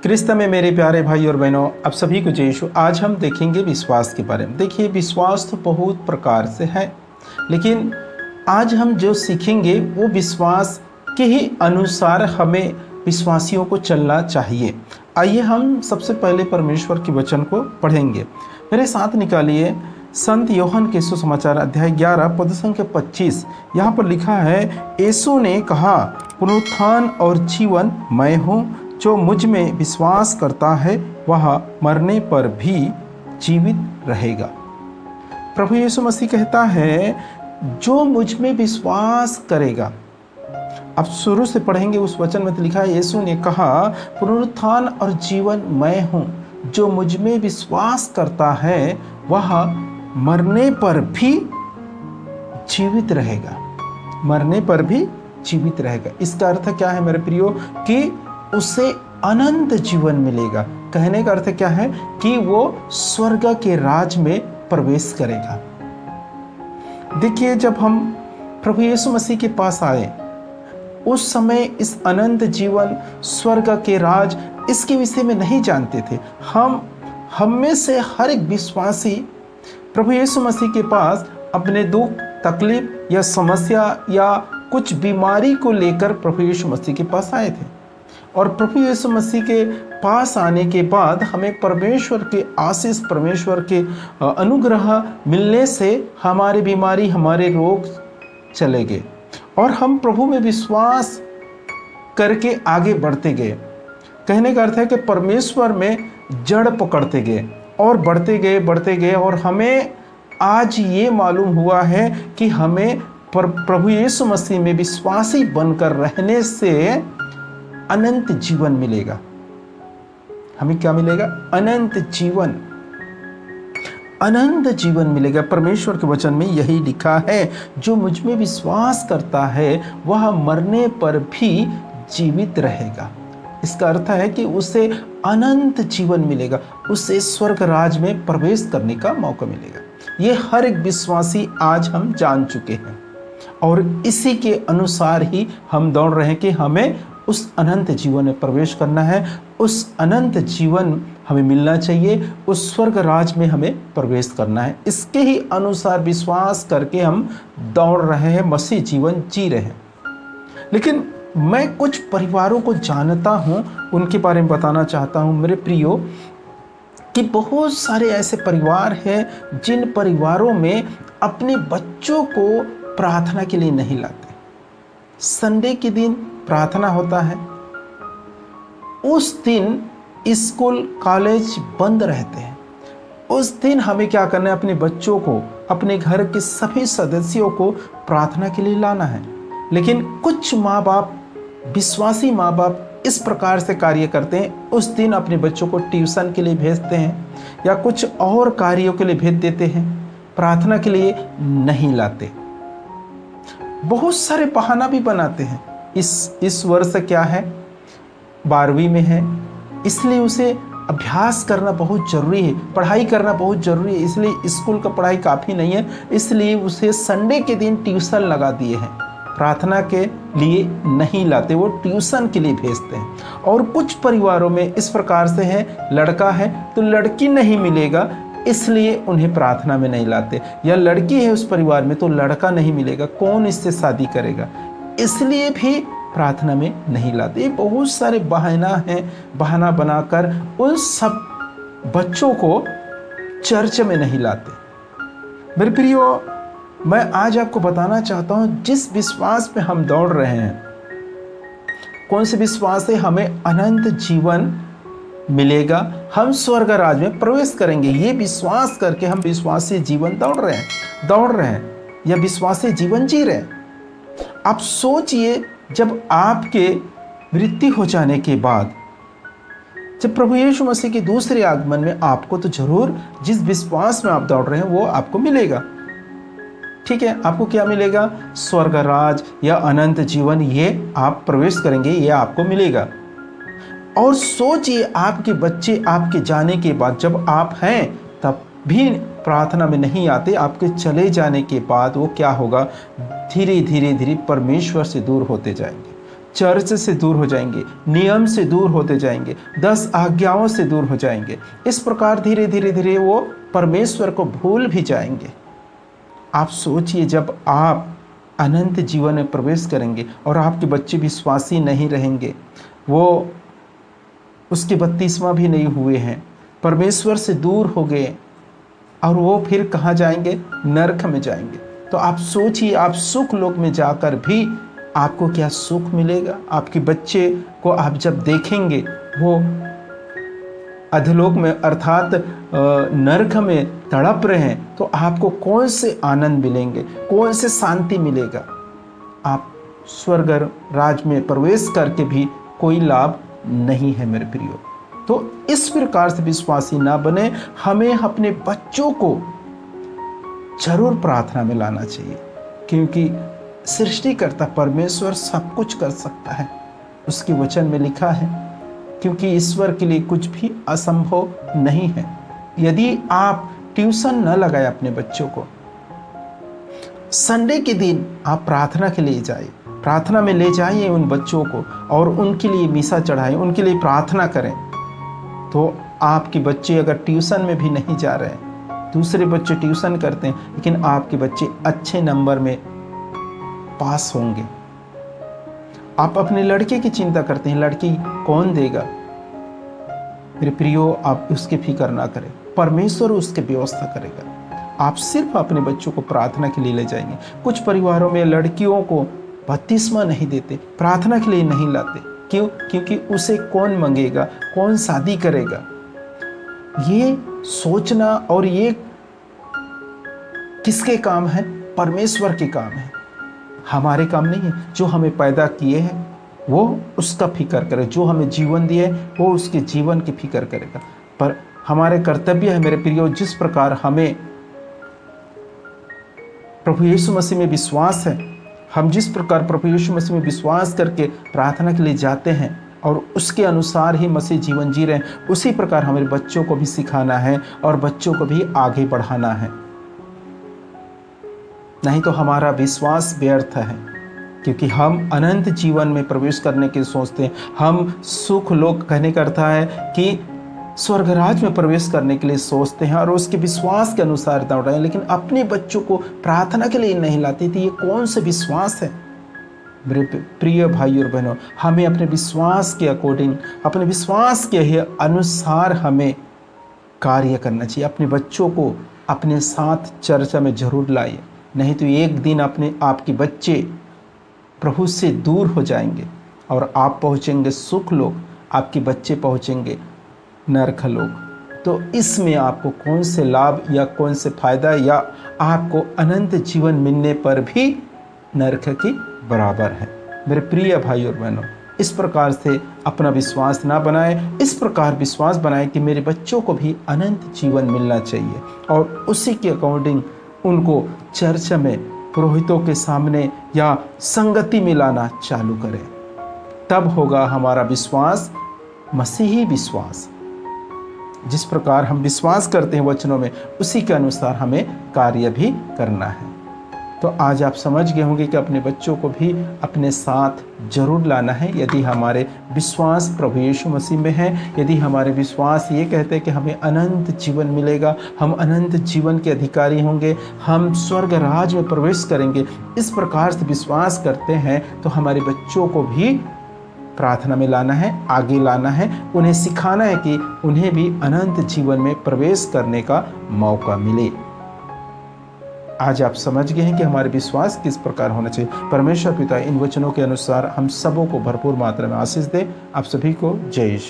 क्रिस्त में मेरे प्यारे भाई और बहनों, आप सभी को जय यीशु। आज हम देखेंगे विश्वास के बारे में। देखिए, विश्वास तो बहुत प्रकार से है, लेकिन आज हम जो सीखेंगे वो विश्वास के ही अनुसार हमें विश्वासियों को चलना चाहिए। आइए हम सबसे पहले परमेश्वर के वचन को पढ़ेंगे। मेरे साथ निकालिए संत यूहन्ना के सुसमाचार अध्याय 11 पद संख्या 25। यहाँ पर लिखा है, यीशु ने कहा, पुनरुत्थान और जीवन मैं हूँ। जो मुझ में विश्वास करता है वह मरने पर भी जीवित रहेगा। प्रभु यीशु मसीह कहता है, जो मुझ में विश्वास करेगा। अब शुरू से पढ़ेंगे उस वचन में तो लिखा है, यीशु ने कहा, पुनरुत्थान और जीवन मैं हूँ। जो मुझ में विश्वास करता है वह मरने पर भी जीवित रहेगा। मरने पर भी जीवित रहेगा। इसका अर्थ क्या है मेरे प्रियो? कि उसे अनंत जीवन मिलेगा। कहने का अर्थ क्या है? कि वो स्वर्ग के राज में प्रवेश करेगा। देखिए, जब हम प्रभु यीशु मसीह के पास आए उस समय इस अनंत जीवन, स्वर्ग के राज, इसके विषय में नहीं जानते थे। हम में से हर एक विश्वासी प्रभु यीशु मसीह के पास अपने दुख, तकलीफ या समस्या या कुछ बीमारी को लेकर प्रभु यीशु मसीह के पास आए थे। और प्रभु यीशु मसीह के पास आने के बाद हमें परमेश्वर के आशीष, परमेश्वर के अनुग्रह मिलने से हमारी बीमारी, हमारे रोग चले गए और हम प्रभु में विश्वास करके आगे बढ़ते गए। कहने का अर्थ है कि परमेश्वर में जड़ पकड़ते गए और बढ़ते गए और हमें आज ये मालूम हुआ है कि हमें प्रभु यीशु मसीह में विश्वासी बनकर रहने से अनंत जीवन मिलेगा। हमें क्या मिलेगा? अनंत जीवन। अनंत जीवन मिलेगा। परमेश्वर के वचन में यही लिखा है, जो मुझ में विश्वास करता है वह मरने पर भी जीवित रहेगा। इसका अर्थ है कि उसे अनंत जीवन मिलेगा, उसे स्वर्ग राज में प्रवेश करने का मौका मिलेगा। ये हर एक विश्वासी आज हम जान चुके हैं और इसी के अनुसार ही हम दौड़ रहे हैं कि हमें उस अनंत जीवन में प्रवेश करना है। उस अनंत जीवन हमें मिलना चाहिए, उस स्वर्ग राज में हमें प्रवेश करना है। इसके ही अनुसार विश्वास करके हम दौड़ रहे हैं, मसीह जीवन जी रहे हैं। लेकिन मैं कुछ परिवारों को जानता हूं, उनके बारे में बताना चाहता हूं मेरे प्रियो, कि बहुत सारे ऐसे परिवार हैं जिन परिवारों में अपने बच्चों को प्रार्थना के लिए नहीं लाते। संडे के दिन प्रार्थना होता है, उस दिन स्कूल कॉलेज बंद रहते हैं। उस दिन हमें क्या करना है? अपने बच्चों को, अपने घर के सभी सदस्यों को प्रार्थना के लिए लाना है। लेकिन कुछ माँ बाप, विश्वासी माँ बाप इस प्रकार से कार्य करते हैं, उस दिन अपने बच्चों को ट्यूशन के लिए भेजते हैं या कुछ और कार्यों के लिए भेज देते हैं, प्रार्थना के लिए नहीं लाते। बहुत सारे बहाना भी बनाते हैं। इस वर्ष क्या है? 12वीं में है, इसलिए उसे अभ्यास करना बहुत ज़रूरी है, पढ़ाई करना बहुत ज़रूरी है, इसलिए स्कूल का पढ़ाई काफ़ी नहीं है, इसलिए उसे संडे के दिन ट्यूशन लगा दिए हैं। प्रार्थना के लिए नहीं लाते, वो ट्यूशन के लिए भेजते हैं। और कुछ परिवारों में इस प्रकार से है, लड़का है तो लड़की नहीं मिलेगा इसलिए उन्हें प्रार्थना में नहीं लाते, या लड़की है उस परिवार में तो लड़का नहीं मिलेगा, कौन इससे शादी करेगा, इसलिए भी प्रार्थना में नहीं लाते। ये बहुत सारे बहाना बनाकर उन सब बच्चों को चर्च में नहीं लाते। मेरे प्रियो, मैं आज आपको बताना चाहता हूँ, जिस विश्वास में हम दौड़ रहे हैं, कौन से विश्वास से हमें अनंत जीवन मिलेगा, हम स्वर्ग राज में प्रवेश करेंगे, ये विश्वास करके हम विश्वासी जीवन दौड़ रहे हैं या विश्वासी जीवन जी रहे हैं। आप सोचिए, जब आपके मृत्यु हो जाने के बाद, जब प्रभु यीशु मसीह के दूसरे आगमन में आपको तो जरूर जिस विश्वास में आप दौड़ रहे हैं वो आपको मिलेगा। ठीक है, आपको क्या मिलेगा? स्वर्ग राज या अनंत जीवन, ये आप प्रवेश करेंगे, ये आपको मिलेगा। और सोचिए, आपके बच्चे आपके जाने के बाद, जब आप हैं तब भी प्रार्थना में नहीं आते, आपके चले जाने के बाद वो क्या होगा? धीरे धीरे परमेश्वर से दूर होते जाएंगे। चर्च से दूर हो जाएंगे, नियम से दूर होते जाएंगे, 10 आज्ञाओं से दूर हो जाएंगे। इस प्रकार धीरे धीरे धीरे वो परमेश्वर को भूल भी जाएंगे। आप सोचिए, जब आप अनंत जीवन में प्रवेश करेंगे और आपके बच्चे विश्वासी नहीं रहेंगे, वो उसके 32वां भी नहीं हुए हैं, परमेश्वर से दूर हो गए, और वो फिर कहाँ जाएंगे? नरक में जाएंगे। तो आप सोचिए, आप सुख लोक में जाकर भी आपको क्या सुख मिलेगा? आपके बच्चे को आप जब देखेंगे वो अधलोक में अर्थात नरक में तड़प रहे हैं, तो आपको कौन से आनंद मिलेंगे, कौन से शांति मिलेगा? आप स्वर्ग राज में प्रवेश करके भी कोई लाभ नहीं है मेरे प्रियो। तो इस प्रकार से विश्वासी ना बने, हमें अपने बच्चों को जरूर प्रार्थना में लाना चाहिए, क्योंकि सृष्टिकर्ता परमेश्वर सब कुछ कर सकता है। उसके वचन में लिखा है, क्योंकि ईश्वर के लिए कुछ भी असंभव नहीं है। यदि आप ट्यूशन न लगाए अपने बच्चों को, संडे के दिन आप प्रार्थना के लिए जाइए, प्रार्थना में ले जाइए उन बच्चों को और उनके लिए मिसा चढ़ाएं, उनके लिए प्रार्थना करें। तो आपके बच्चे अगर ट्यूशन में भी नहीं जा रहे हैं, दूसरे बच्चे ट्यूशन करते हैं, लेकिन आपके बच्चे अच्छे नंबर में पास होंगे। आप अपने लड़के की चिंता करते हैं, लड़की कौन देगा? मेरे प्रियो, आप उसकी फिक्र ना करें, परमेश्वर उसकी व्यवस्था करेगा। आप सिर्फ अपने बच्चों को प्रार्थना के लिए ले जाएंगे। कुछ परिवारों में लड़कियों को बपतिस्मा नहीं देते, प्रार्थना के लिए नहीं लाते। क्यों? क्योंकि उसे कौन मंगेगा, कौन शादी करेगा? ये सोचना और ये किसके काम है? परमेश्वर के काम है, हमारे काम नहीं है। जो हमें पैदा किए हैं वो उसका फिक्र करे, जो हमें जीवन दिए वो उसके जीवन की फिक्र करेगा। पर हमारे कर्तव्य है मेरे प्रियो, जिस प्रकार हमें प्रभु यीशु मसीह में विश्वास है, हम जिस प्रकार प्रभु यीशु मसीह में विश्वास करके प्रार्थना के लिए जाते हैं और उसके अनुसार ही मसीह जीवन जी रहे हैं, उसी प्रकार हमारे बच्चों को भी सिखाना है और बच्चों को भी आगे बढ़ाना है। नहीं तो हमारा विश्वास व्यर्थ है, क्योंकि हम अनंत जीवन में प्रवेश करने के सोचते हैं। हम सुख लोक कहने का अर्थ है कि स्वर्ग राज में प्रवेश करने के लिए सोचते हैं और उसके विश्वास के अनुसार दौड़ रहे हैं, लेकिन अपने बच्चों को प्रार्थना के लिए नहीं लाते। तो ये कौन सा विश्वास है? मेरे प्रिय भाई और बहनों, हमें अपने विश्वास के अकॉर्डिंग, अपने विश्वास के अनुसार हमें कार्य करना चाहिए। अपने बच्चों को अपने साथ चर्चा में जरूर लाइए, नहीं तो एक दिन आपके बच्चे प्रभु से दूर हो जाएंगे और आप पहुँचेंगे सुख लोक, आपके बच्चे पहुँचेंगे नरक लोक। तो इसमें आपको कौन से लाभ या कौन से फायदा, या आपको अनंत जीवन मिलने पर भी नरक के बराबर है। मेरे प्रिय भाई और बहनों, इस प्रकार से अपना विश्वास ना बनाए, इस प्रकार विश्वास बनाए कि मेरे बच्चों को भी अनंत जीवन मिलना चाहिए, और उसी के अकॉर्डिंग उनको चर्च में पुरोहितों के सामने या संगति में लाना चालू करें। तब होगा हमारा विश्वास मसीही विश्वास। जिस प्रकार हम विश्वास करते हैं वचनों में, उसी के अनुसार हमें कार्य भी करना है। तो आज आप समझ गए होंगे कि अपने बच्चों को भी अपने साथ जरूर लाना है। यदि हमारे विश्वास प्रभु यीशु मसीह में है, यदि हमारे विश्वास ये कहते हैं कि हमें अनंत जीवन मिलेगा, हम अनंत जीवन के अधिकारी होंगे, हम स्वर्ग राज में प्रवेश करेंगे, इस प्रकार से विश्वास करते हैं, तो हमारे बच्चों को भी प्रार्थना में लाना है, आगे लाना है, उन्हें सिखाना है कि उन्हें भी अनंत जीवन में प्रवेश करने का मौका मिले। आज आप समझ गए हैं कि हमारे विश्वास किस प्रकार होना चाहिए। परमेश्वर पिता इन वचनों के अनुसार हम सबों को भरपूर मात्रा में आशीष दे। आप सभी को जय यीशु।